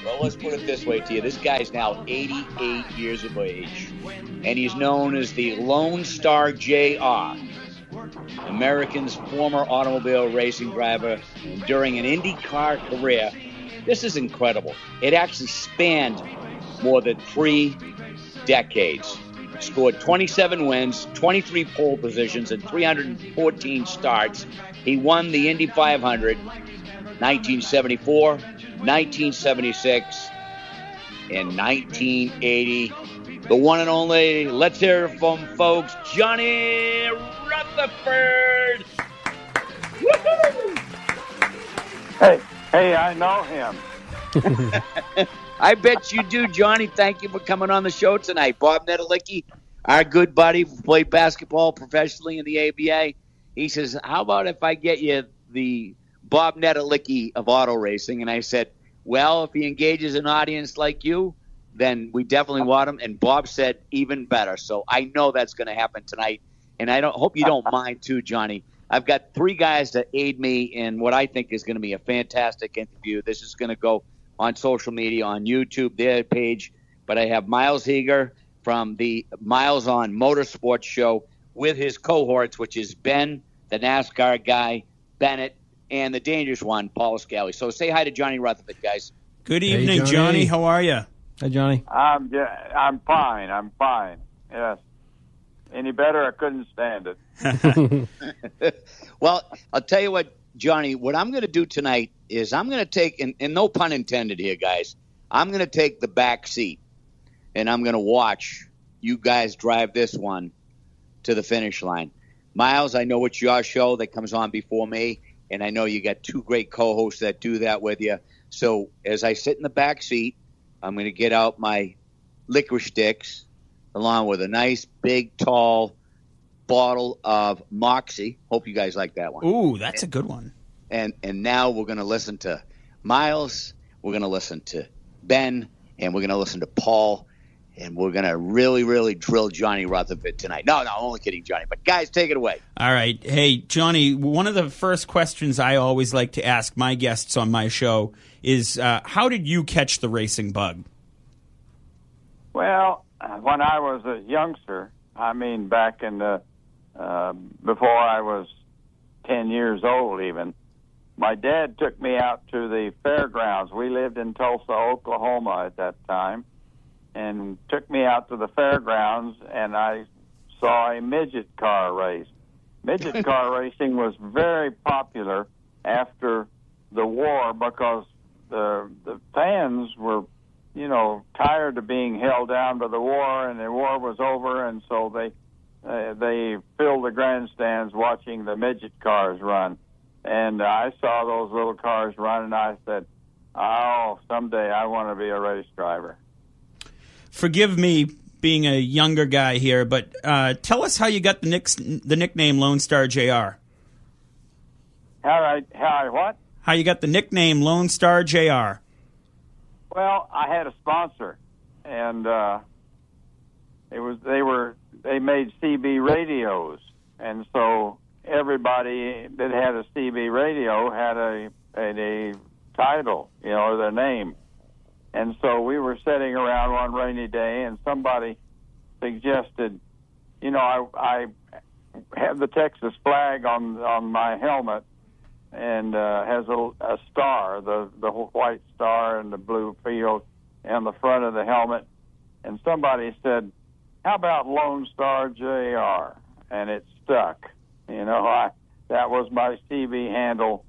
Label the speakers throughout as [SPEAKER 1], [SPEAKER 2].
[SPEAKER 1] Well, let's put it this way to you. This guy's now 88 years of age, and he's known as the Lone Star JR, American's former automobile racing driver during an IndyCar career. This is incredible. It actually spanned more than 3 decades. Scored 27 wins, 23 pole positions, and 314 starts. He won the Indy 500, 1974, 1976, and 1980. The one and only, let's hear from folks, Johnny Rutherford. Woo-hoo!
[SPEAKER 2] Hey, I know him.
[SPEAKER 1] I bet you do, Johnny. Thank you for coming on the show tonight. Bob Nedelicki, our good buddy who played basketball professionally in the ABA, he says, how about if I get you the Bob Nedelicki of auto racing? And I said, well, if he engages an audience like you, then we definitely want him. And Bob said, even better. So I know that's going to happen tonight. And I hope you don't mind too, Johnny. I've got 3 guys to aid me in what I think is going to be a fantastic interview. This is going to go on social media, on YouTube, their page. But I have Myles Heger from the Myles on Motorsports show with his cohorts, which is Ben, the NASCAR guy, Bennett, and the dangerous one, Paul Scally. So say hi to Johnny Rutherford, guys.
[SPEAKER 3] Good evening, hey, Johnny. How are you?
[SPEAKER 4] Hi, Johnny.
[SPEAKER 2] I'm fine. Yes. Any better? I couldn't stand it.
[SPEAKER 1] Well, I'll tell you what, Johnny, what I'm going to do tonight is I'm going to take, and no pun intended here, guys, I'm going to take the back seat, and I'm going to watch you guys drive this one to the finish line. Myles, I know it's your show that comes on before me, and I know you got 2 great co-hosts that do that with you. So as I sit in the back seat, I'm going to get out my licorice sticks along with a nice, big, tall bottle of Moxie. Hope you guys like that one.
[SPEAKER 3] Ooh, that's a good one.
[SPEAKER 1] And now we're going to listen to Myles, we're going to listen to Ben, and we're going to listen to Paul, and we're going to really, really drill Johnny Rutherford tonight. No, I'm only kidding, Johnny. But, guys, take it away.
[SPEAKER 3] All right. Hey, Johnny, one of the first questions I always like to ask my guests on my show is how did you catch the racing bug?
[SPEAKER 2] Well, when I was a youngster, I mean back in the before I was 10 years old even, my dad took me out to the fairgrounds. We lived in Tulsa, Oklahoma at that time, and took me out to the fairgrounds, and I saw a midget car race. Midget car racing was very popular after the war because the fans were, you know, tired of being held down by the war, and the war was over, and so they filled the grandstands watching the midget cars run. And I saw those little cars run, and I said, oh, someday I want to be a race driver.
[SPEAKER 3] Forgive me being a younger guy here, but tell us how you got the nickname Lone Star JR.
[SPEAKER 2] How what?
[SPEAKER 3] How you got the nickname Lone Star JR.
[SPEAKER 2] Well, I had a sponsor, and they made CB radios, and so everybody that had a CB radio had a title, you know, their name. And so we were sitting around one rainy day, and somebody suggested, you know, I have the Texas flag on my helmet, and has a star, the white star and the blue field on the front of the helmet. And somebody said, how about Lone Star JR? And it stuck. You know, that was my CB handle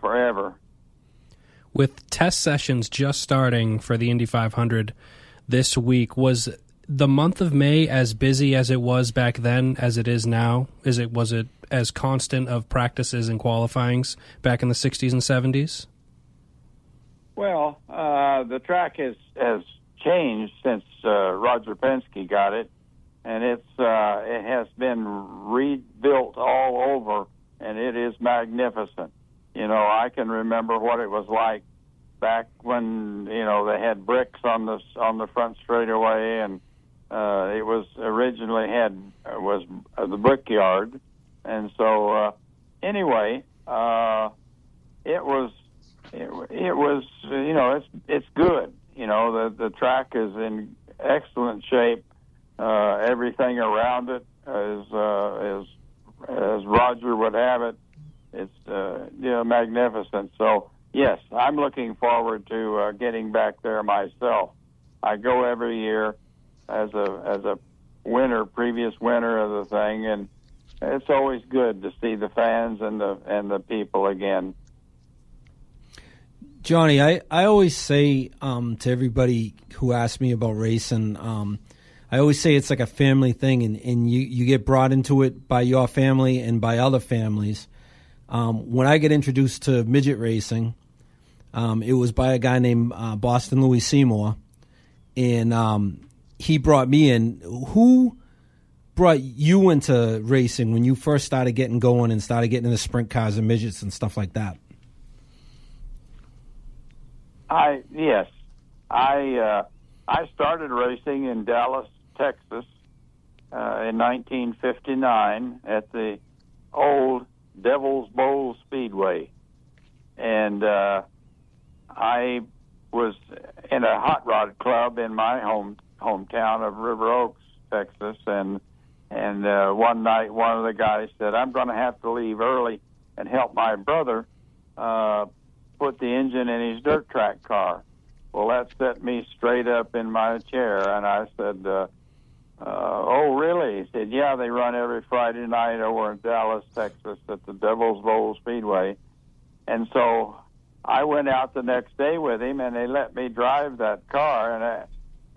[SPEAKER 2] forever.
[SPEAKER 4] With test sessions just starting for the Indy 500 this week, was the month of May as busy as it was back then as it is now? Was it as constant of practices and qualifyings back in the 60s and 70s?
[SPEAKER 2] Well, the track has changed since Roger Penske got it, and it has been rebuilt all over, and it is magnificent. You know, I can remember what it was like back when, you know, they had bricks on the front straightaway, and it was originally was the brickyard, and so anyway, it was it was, it's good. The track is in excellent shape. Everything around it is as Roger would have it. It's magnificent. So yes, I'm looking forward to getting back there myself. I go every year as a previous winner of the thing, and it's always good to see the fans and the people again.
[SPEAKER 5] Johnny, I always say to everybody who asks me about racing, I always say it's like a family thing, and you get brought into it by your family and by other families. When I get introduced to midget racing, it was by a guy named Boston Louis Seymour, and he brought me in. Who brought you into racing when you first started getting going and started getting into sprint cars and midgets and stuff like that?
[SPEAKER 2] I started racing in Dallas, Texas, in 1959 at the old Devil's Bowl Speedway, and I was in a hot rod club in my hometown of River Oaks, Texas, and one night one of the guys said, "I'm going to have to leave early and help my brother put the engine in his dirt track car." Well, that set me straight up in my chair, and I said, "Oh, really?" He said, "Yeah, they run every Friday night over in Dallas, Texas at the Devil's Bowl Speedway." And so I went out the next day with him, and they let me drive that car. And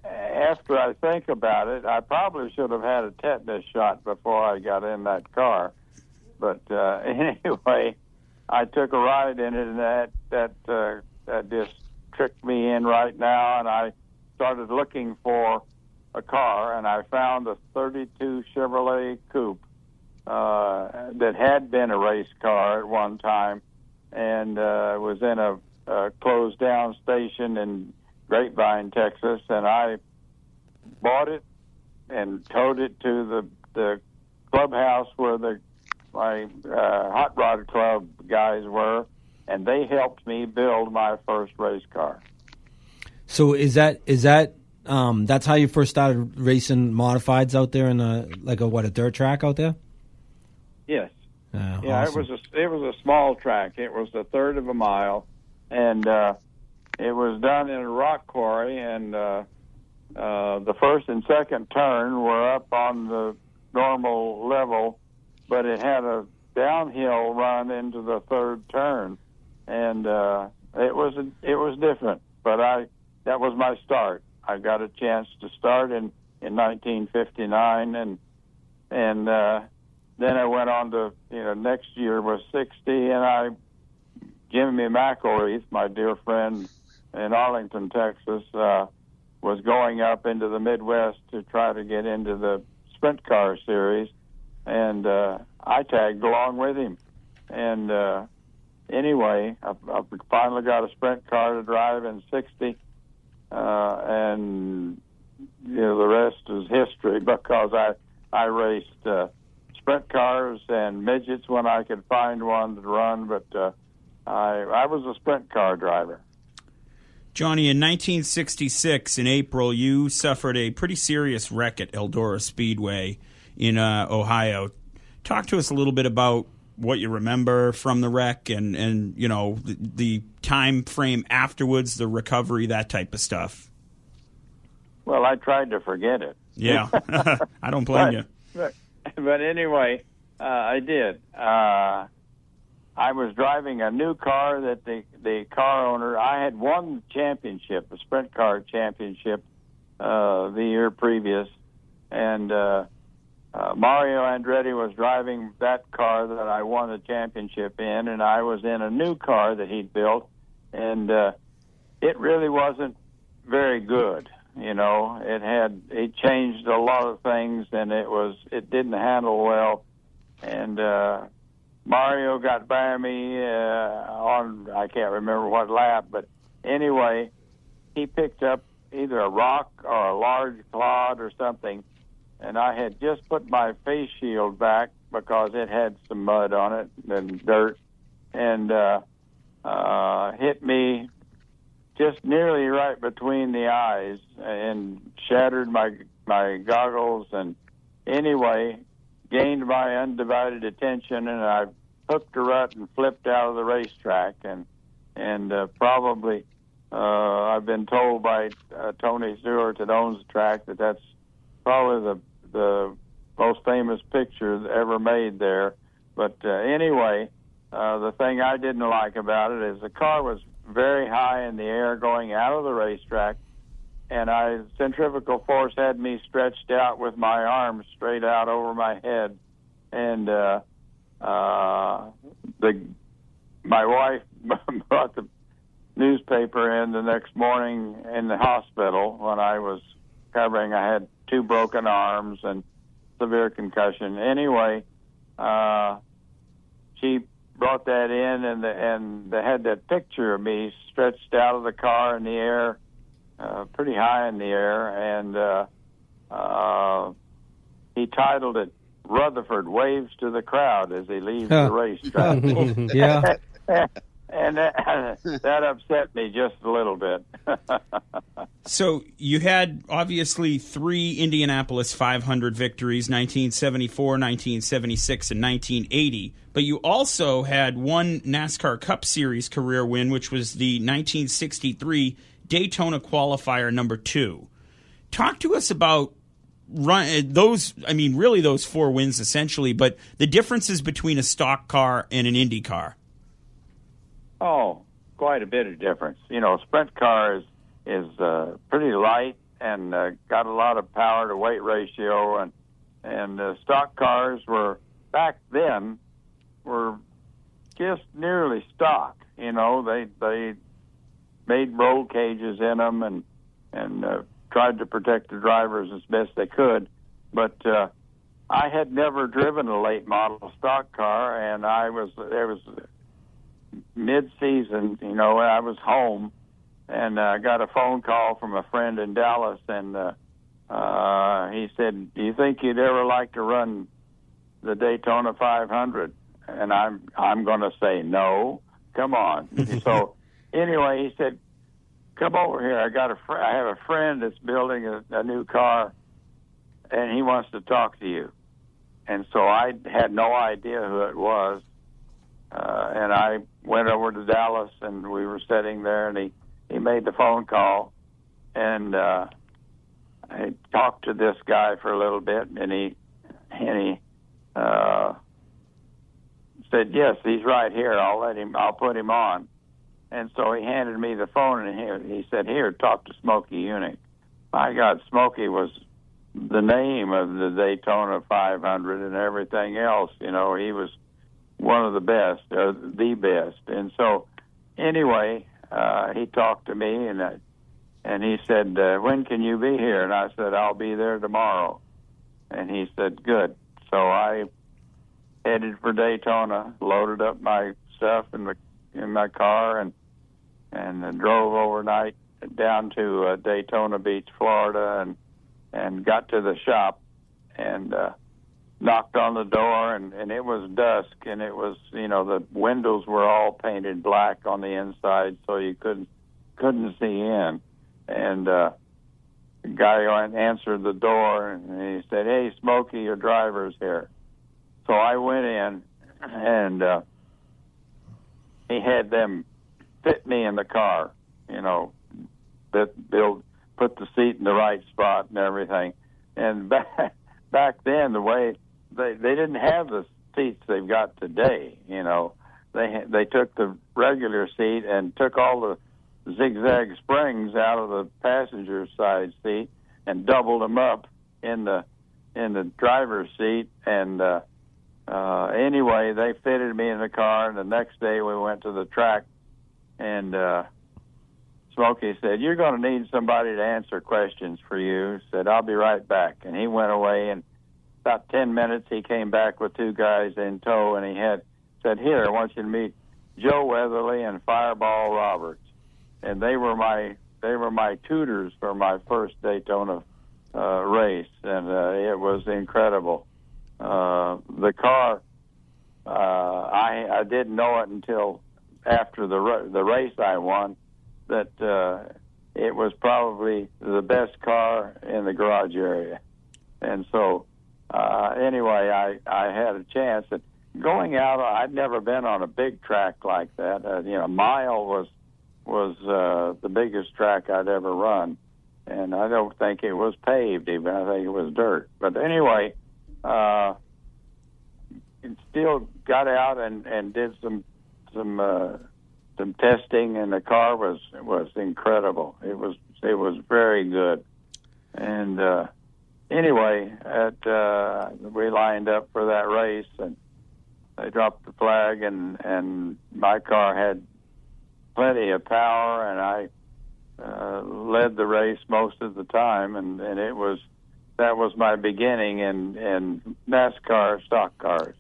[SPEAKER 2] after I think about it, I probably should have had a tetanus shot before I got in that car. But anyway, I took a ride in it, and that just tricked me in right now. And I started looking for a car, and I found a 32 Chevrolet Coupe that had been a race car at one time, and was in a closed down station in Grapevine, Texas, and I bought it and towed it to the clubhouse where my hot rod club guys were, and they helped me build my first race car.
[SPEAKER 5] So is that that's how you first started racing modifieds out there in a dirt track out there?
[SPEAKER 2] Yes.
[SPEAKER 5] Yeah, awesome.
[SPEAKER 2] It was a small track. It was a third of a mile, and it was done in a rock quarry, and the first and second turn were up on the normal level, but it had a downhill run into the third turn, and it was different. But that was my start. I got a chance to start in 1959, and then I went on to next year was 60, and Jimmy McElreath, my dear friend in Arlington, Texas, was going up into the Midwest to try to get into the sprint car series, and I tagged along with him. And anyway, I finally got a sprint car to drive in 60, and the rest is history, because I raced sprint cars and midgets when I could find one to run, but I was a sprint car driver.
[SPEAKER 3] Johnny, in 1966, in April, you suffered a pretty serious wreck at Eldora Speedway in Ohio. Talk to us a little bit about what you remember from the wreck and the time frame afterwards, the recovery, that type of stuff.
[SPEAKER 2] Well, I tried to forget it.
[SPEAKER 3] Yeah, I don't blame you.
[SPEAKER 2] But anyway, I did. I was driving a new car that the car owner, I had won the championship, the sprint car championship, the year previous, and Mario Andretti was driving that car that I won the championship in, and I was in a new car that he'd built, and it really wasn't very good. It changed a lot of things, and it didn't handle well, and Mario got by me on, I can't remember what lap, but anyway, he picked up either a rock or a large clod or something, and I had just put my face shield back because it had some mud on it and dirt, and hit me just nearly right between the eyes and shattered my goggles. And anyway, gained my undivided attention, and I hooked a rut and flipped out of the racetrack. And probably I've been told by Tony Stewart that owns the track that that's probably the most famous picture ever made there. But anyway, the thing I didn't like about it is the car was very high in the air going out of the racetrack, and centrifugal force had me stretched out with my arms straight out over my head. And my wife brought the newspaper in the next morning in the hospital when I was recovering. I had 2 broken arms and severe concussion. Anyway, she brought that in, and they had that picture of me stretched out of the car in the air, pretty high in the air, and he titled it "Rutherford Waves to the Crowd" as he leaves the racetrack.
[SPEAKER 5] Yeah.
[SPEAKER 2] And that upset me just a little bit.
[SPEAKER 3] So you had, obviously, 3 Indianapolis 500 victories, 1974, 1976, and 1980. But you also had 1 NASCAR Cup Series career win, which was the 1963 Daytona qualifier number 2. Talk to us about those 4 wins, essentially, but the differences between a stock car and an Indy car.
[SPEAKER 2] Oh, quite a bit of difference. You know, a sprint car is pretty light and got a lot of power to weight ratio, and stock cars were back then were just nearly stock. You know, they made roll cages in them and tried to protect the drivers as best they could. But I had never driven a late model stock car, and there was mid-season, you know, I was home, and I got a phone call from a friend in Dallas, and he said, "Do you think you'd ever like to run the Daytona 500?" And I'm going to say no. Come on. So anyway, he said, "Come over here. I have a friend that's building a new car, and he wants to talk to you." And so I had no idea who it was. And I went over to Dallas, and we were sitting there, and he made the phone call, and I talked to this guy for a little bit, and he said, "Yes, he's right here. I'll put him on." And so he handed me the phone, and he said, "Here, talk to Smokey Unick." My God, Smokey was the name of the Daytona 500 and everything else. You know, he was one of the best, the best. And so anyway, he talked to me, and he said, "When can you be here?" And I said, "I'll be there tomorrow." And he said, "Good." So I headed for Daytona, loaded up my stuff in my car, and drove overnight down to Daytona Beach, Florida, and got to the shop and knocked on the door, and it was dusk, and it was, you know, the windows were all painted black on the inside, so you couldn't see in. And the guy answered the door, and he said, "Hey, Smokey, your driver's here." So I went in, and he had them fit me in the car, you know, put the seat in the right spot and everything. And back then, the way they didn't have the seats they've got today, you know. They took the regular seat and took all the zigzag springs out of the passenger side seat and doubled them up in the driver's seat. And anyway, they fitted me in the car, and the next day we went to the track, and Smokey said, "You're going to need somebody to answer questions for you." He said, "I'll be right back." And he went away, and about 10 minutes he came back with 2 guys in tow, and he said, "Here, I want you to meet Joe Weatherly and Fireball Roberts." And they were my tutors for my first Daytona race, and it was incredible. The car, I didn't know it until after the race I won that it was probably the best car in the garage area. And so anyway, I had a chance. And going out, I'd never been on a big track like that. Myles was the biggest track I'd ever run. And I don't think it was paved even. I think it was dirt. But anyway, still got out and did some testing, and the car was incredible. It was very good. And anyway, we lined up for that race, and they dropped the flag, and my car had plenty of power, and I led the race most of the time, and that was my beginning in NASCAR stock cars.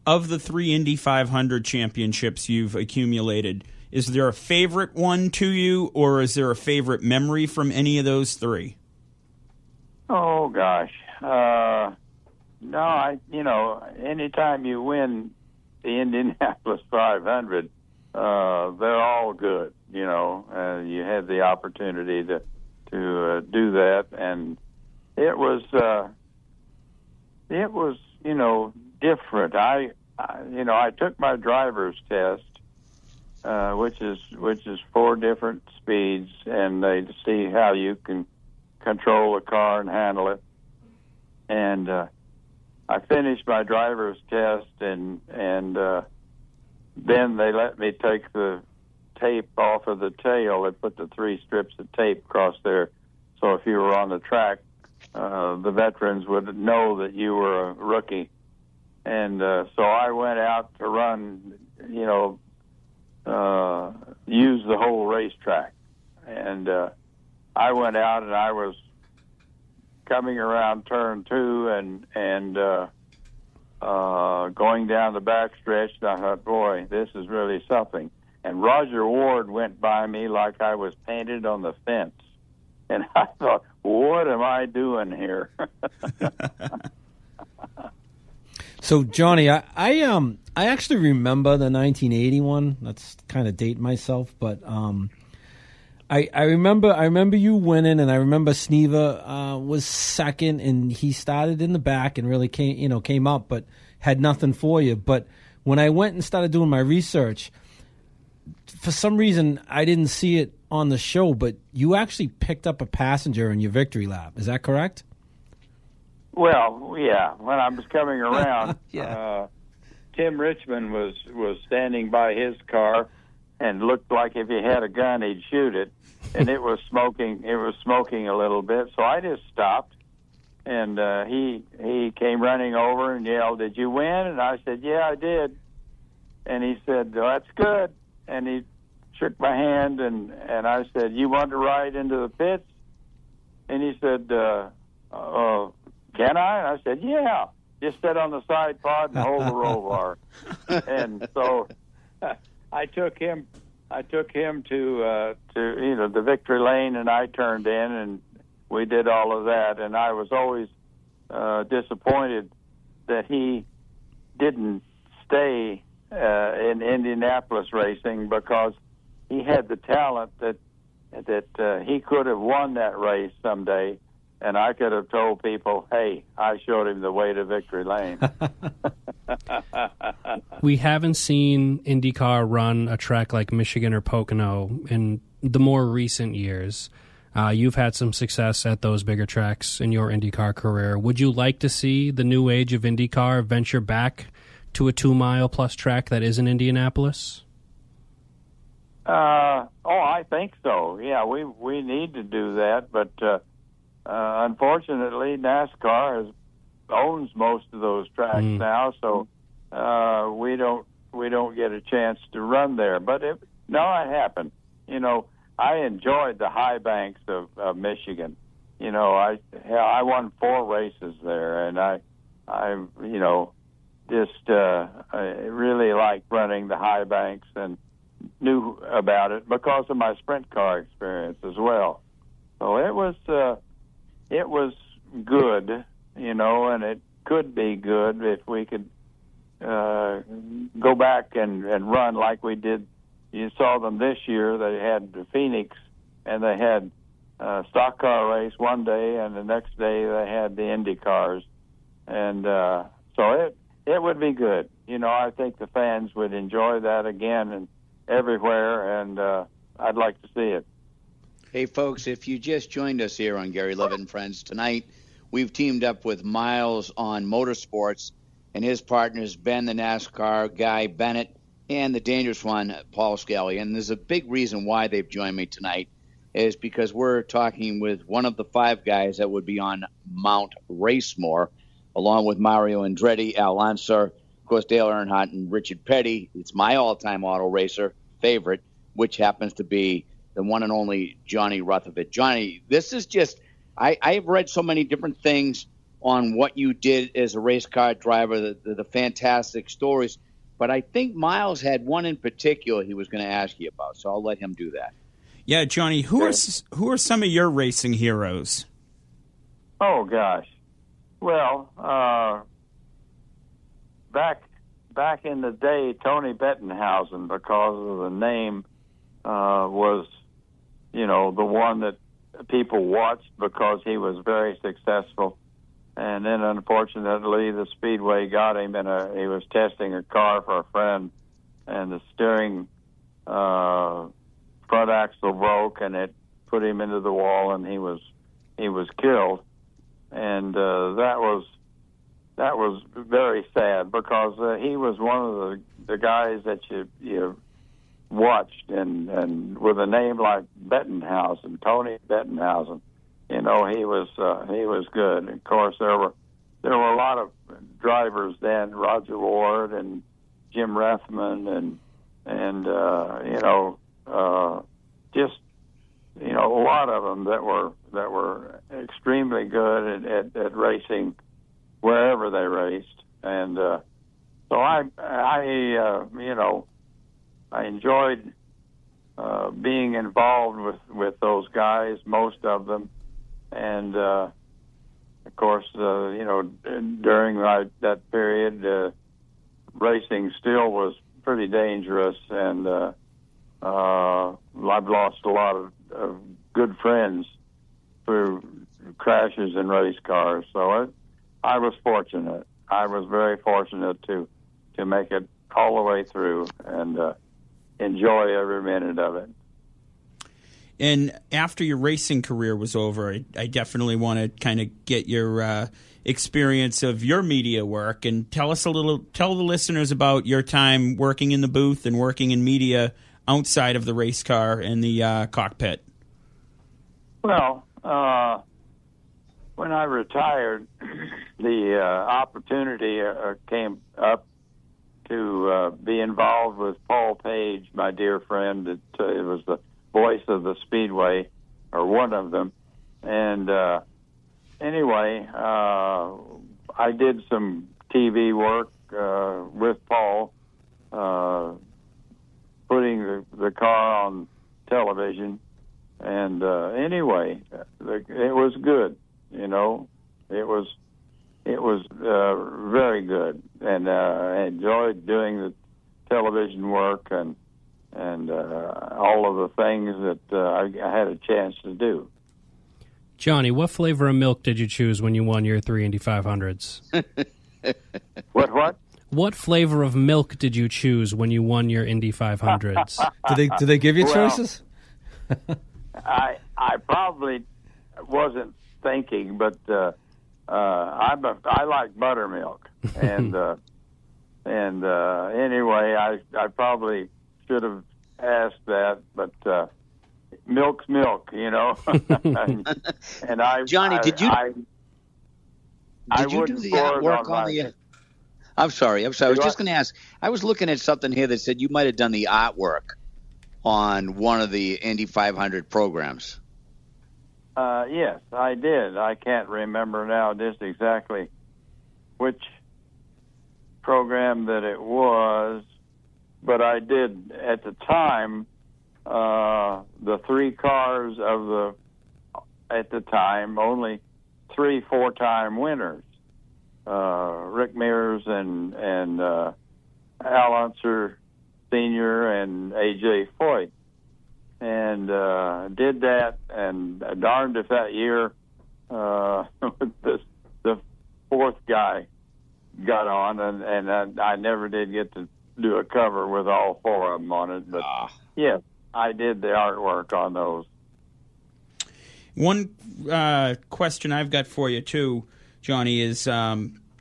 [SPEAKER 3] Of the 3 Indy 500 championships you've accumulated, is there a favorite one to you, or is there a favorite memory from any of those 3?
[SPEAKER 2] Oh gosh, no. Anytime you win the Indianapolis 500, they're all good. You had the opportunity to do that, and it was different. I took my driver's test, which is 4 different speeds, and they see how you can control the car and handle it. And I finished my driver's test, and then they let me take the tape off of the tail. They put the 3 strips of tape across there, so if you were on the track, the veterans would know that you were a rookie. And so I went out to run, use the whole racetrack. And I went out, and I was coming around turn 2 and going down the backstretch, and I thought, boy, this is really something. And Roger Ward went by me like I was painted on the fence. And I thought, what am I doing here?
[SPEAKER 5] So, Johnny, I actually remember the 1981. That's kind of dating myself, but I remember you winning, and I remember Sneva was second, and he started in the back and really came up, but had nothing for you. But when I went and started doing my research, for some reason I didn't see it on the show, but you actually picked up a passenger in your victory lap. Is that correct?
[SPEAKER 2] Well, yeah. When I was coming around,
[SPEAKER 5] yeah.
[SPEAKER 2] Tim Richmond was standing by his car and looked like if he had a gun, he'd shoot it. And it was smoking. It was smoking a little bit. So I just stopped, and he came running over and yelled, "Did you win?" And I said, "Yeah, I did." And he said, "Oh, that's good." And he shook my hand, and I said, "You want to ride into the pits?" And he said, "Can I?" And I said, "Yeah. Just sit on the side pod and hold the roll bar." And so I took him to the victory lane, and I turned in, and we did all of that. And I was always disappointed that he didn't stay in Indianapolis racing, because he had the talent that he could have won that race someday. And I could have told people, hey, I showed him the way to victory lane.
[SPEAKER 4] We haven't seen IndyCar run a track like Michigan or Pocono in the more recent years. You've had some success at those bigger tracks in your IndyCar career. Would you like to see the new age of IndyCar venture back to a 2-mile-plus track that is in Indianapolis?
[SPEAKER 2] I think so. Yeah, we need to do that, but unfortunately, NASCAR owns most of those tracks now, so we don't get a chance to run there. But it happened. I enjoyed the high banks of Michigan. I won 4 races there, and I really liked running the high banks and knew about it because of my sprint car experience as well. So it was good, and it could be good if we could go back and run like we did. You saw them this year. They had Phoenix, and they had stock car race one day, and the next day they had the Indy cars. And so it would be good. I think the fans would enjoy that again and everywhere, and I'd like to see it.
[SPEAKER 1] Hey, folks, if you just joined us here on Gary Leavitt and Friends tonight, we've teamed up with Myles on Motorsports and his partners, Ben, the NASCAR guy, Bennett, and the dangerous one, Paul Scally. And there's a big reason why they've joined me tonight is because we're talking with one of the 5 guys that would be on Mount Racemore, along with Mario Andretti, Al Unser, of course, Dale Earnhardt, and Richard Petty. It's my all-time auto racer favorite, which happens to be the one and only Johnny Rutherford. Johnny, this is just I've read so many different things on what you did as a race car driver, the fantastic stories, but I think Myles had one in particular he was going to ask you about, so I'll let him do that.
[SPEAKER 3] Yeah, Johnny, who are some of your racing heroes?
[SPEAKER 2] Oh, gosh. Well, back in the day, Tony Bettenhausen, because of the name, was, the one that people watched because he was very successful. And then, unfortunately, the Speedway got him, and he was testing a car for a friend, and the steering front axle broke, and it put him into the wall, and he was killed. And that was very sad because he was one of the guys that you watched, and with a name like Bettenhausen, Tony Bettenhausen, he was good. Of course, there were a lot of drivers then, Roger Ward and Jim Rathman, and just a lot of them that were extremely good at racing wherever they raced, and so I enjoyed being involved with those guys, most of them, and of course, during that period, racing still was pretty dangerous, and I've lost a lot of good friends through crashes in race cars. So I was fortunate. I was very fortunate to make it all the way through and enjoy every minute of it.
[SPEAKER 3] And after your racing career was over, I definitely want to kind of get your experience of your media work, and tell the listeners about your time working in the booth and working in media outside of the race car and the cockpit. Well,
[SPEAKER 2] when I retired, the opportunity came up to be involved with Paul Page, my dear friend. It was the voice of the Speedway, or one of them. And anyway, I did some TV work with Paul, putting the car on television. And anyway, it was good. It was very good, and I enjoyed doing the television work and all of the things that I had a chance to do.
[SPEAKER 4] Johnny, what flavor of milk did you choose when you won your 3 Indy 500s?
[SPEAKER 2] What?
[SPEAKER 4] What flavor of milk did you choose when you won your Indy 500s?
[SPEAKER 5] Did they give you choices?
[SPEAKER 2] I probably wasn't thinking, but I like buttermilk, and anyway, I probably should have asked that, but milk's milk, and
[SPEAKER 1] Johnny, did you do the artwork on the? I'm sorry. I was just going to ask. I was looking at something here that said you might have done the artwork on one of the Indy 500 programs.
[SPEAKER 2] Yes, I did. I can't remember now just exactly which program that it was, but I did at the time the 3 cars of at the time, only 3 4-time winners. Rick Mears and Al Unser Sr. and A.J. Foyt. And did that, and darned if that year the fourth guy got on, and I never did get to do a cover with all four of them on it. But yes, I did the artwork on those.
[SPEAKER 3] One question I've got for you too, Johnny, is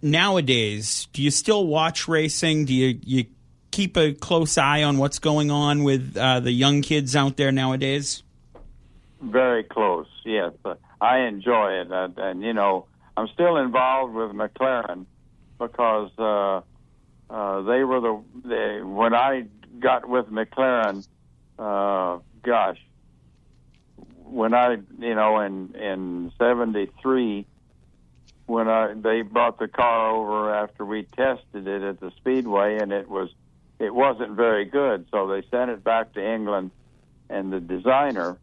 [SPEAKER 3] nowadays, do you still watch racing? Do you keep a close eye on what's going on with the young kids out there nowadays?
[SPEAKER 2] Very close, yes. I enjoy it, and you know, I'm still involved with McLaren because they were when I got with McLaren. When I, in '73, when they brought the car over after we tested it at the Speedway, and it wasn't very good, so they sent it back to England, and the designer,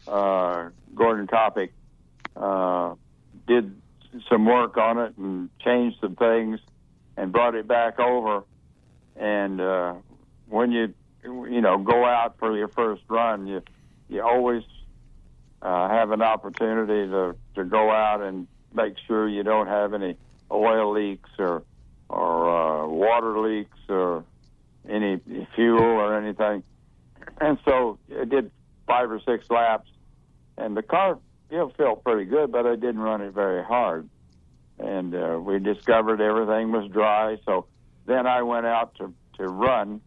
[SPEAKER 2] Gordon Topic, did some work on it and changed some things and brought it back over. And when you go out for your first run, you always have an opportunity to go out and make sure you don't have any oil leaks or water leaks or any fuel or anything. And so I did 5 or 6 laps, and the car felt pretty good, but I didn't run it very hard. And we discovered everything was dry, so then I went out to run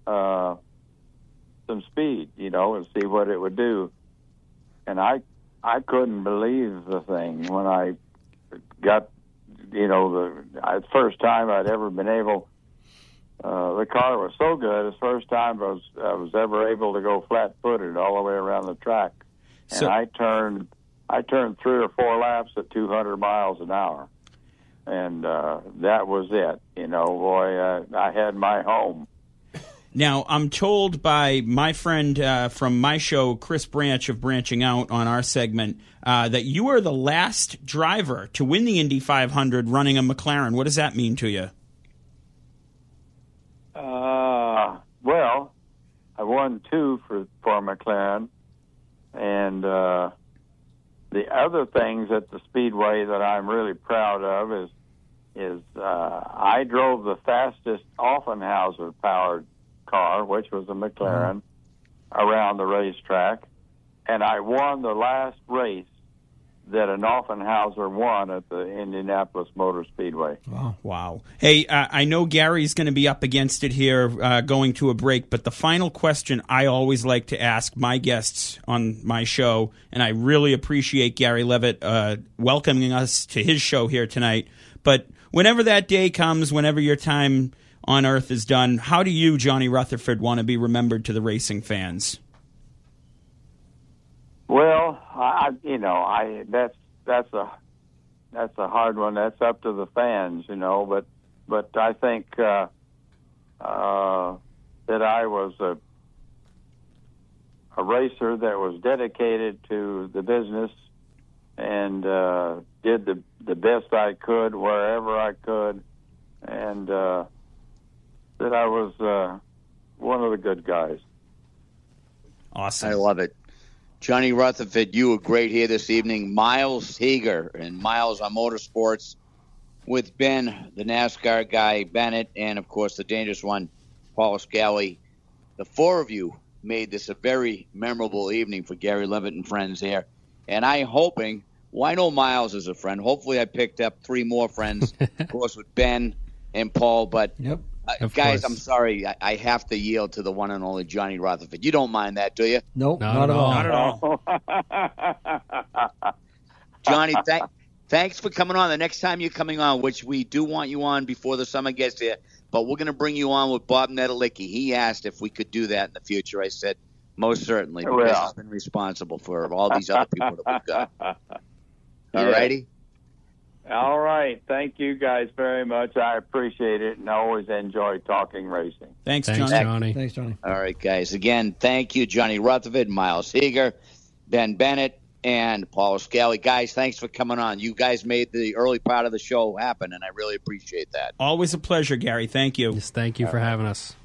[SPEAKER 2] some speed, and see what it would do. And I couldn't believe the thing when I got, the first time I'd ever been able. The car was so good. It's the first time I was ever able to go flat-footed all the way around the track. And I turned 3 or 4 laps at 200 miles an hour, and that was it. I had my home.
[SPEAKER 3] Now, I'm told by my friend from my show, Chris Branch of Branching Out on our segment, that you are the last driver to win the Indy 500 running a McLaren. What does that mean to you?
[SPEAKER 2] Well, I won 2 for McLaren, and the other things at the Speedway that I'm really proud of is I drove the fastest Offenhauser-powered car, which was a McLaren, around the racetrack, and I won the last race that an Offenhauser won at the Indianapolis Motor Speedway.
[SPEAKER 3] Wow. Hey, I know Gary's going to be up against it here going to a break, but the final question I always like to ask my guests on my show, and I really appreciate Gary Leavitt welcoming us to his show here tonight, but whenever that day comes, whenever your time on Earth is done, how do you, Johnny Rutherford, want to be remembered to the racing fans?
[SPEAKER 2] Well, that's a hard one. That's up to the fans, But I think that I was a racer that was dedicated to the business and did the best I could wherever I could, and that I was one of the good guys.
[SPEAKER 3] Awesome.
[SPEAKER 1] I love it. Johnny Rutherford, you were great here this evening. Myles Heger and Myles on Motorsports with Ben, the NASCAR guy, Bennett, and, of course, the dangerous one, Paul Scally. The 4 of you made this a very memorable evening for Gary Leavitt and friends here. And I'm hoping, I know Myles is a friend. Hopefully I picked up 3 more friends, of course, with Ben and Paul. But,
[SPEAKER 5] Yep.
[SPEAKER 1] Guys, I'm sorry. I have to yield to the one and only Johnny Rutherford. You don't mind that, do you?
[SPEAKER 5] Nope, not at all.
[SPEAKER 3] Not at all.
[SPEAKER 1] Johnny, thanks for coming on. The next time you're coming on, which we do want you on before the summer gets here, but we're going to bring you on with Bob Nedelicki. He asked if we could do that in the future. I said, most certainly, because he's been responsible for all these other people that we've got. All righty?
[SPEAKER 2] All right. Thank you guys very much. I appreciate it, and I always enjoy talking racing.
[SPEAKER 3] Thanks,
[SPEAKER 4] Johnny.
[SPEAKER 5] Thanks, Johnny.
[SPEAKER 1] All right, guys. Again, thank you, Johnny Rutherford, Myles Heger, Ben Bennett, and Paul Scally. Guys, thanks for coming on. You guys made the early part of the show happen, and I really appreciate that.
[SPEAKER 3] Always a pleasure, Gary. Thank you.
[SPEAKER 4] Yes, thank you for having us.